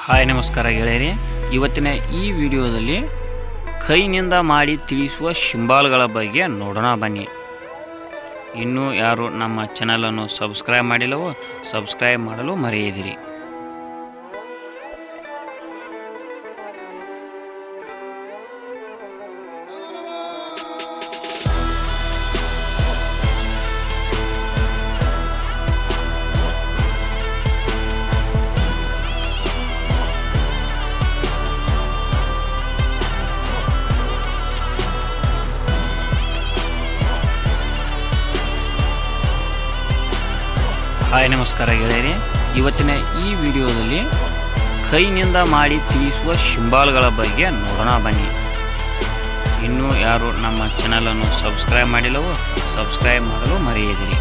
Hi ನಮಸ್ಕಾರ ಗೆಳೆಯರೇ, ಇವತ್ತಿನ ಈ ವಿಡಿಯೋದಲ್ಲಿ ಕೈನಿಂದ ಮಾಡಿ ತಿಳಿಸುವ ಸಿಂಬಲ್ಗಳ ಬಗ್ಗೆ ನೋಡೋಣ ಬನ್ನಿ. ಇನ್ನೂ ಯಾರು ನಮ್ಮ ಚಾನಲನ್ನು ಸಬ್ಸ್ಕ್ರೈಬ್ ಮಾಡಿಲ್ಲವೋ ಸಬ್ಸ್ಕ್ರೈಬ್ ಮಾಡಲು ಮರೆಯದಿರಿ. ಹಾಯ್ ನಮಸ್ಕಾರ ಗೆಳೆಯರೇ, ಇವತ್ತಿನ ಈ ವಿಡಿಯೋದಲ್ಲಿ ಕೈನಿಂದ ಮಾಡಿ ತಿಳಿಸುವ ಸಿಂಬಲ್ಗಳ ಬಗ್ಗೆ ನೋಡೋಣ ಬನ್ನಿ. ಇನ್ನೂ ಯಾರು ನಮ್ಮ ಚಾನಲನ್ನು ಸಬ್ಸ್ಕ್ರೈಬ್ ಮಾಡಿಲ್ಲವೋ ಸಬ್ಸ್ಕ್ರೈಬ್ ಮಾಡಲು ಮರೆಯದಿರಿ.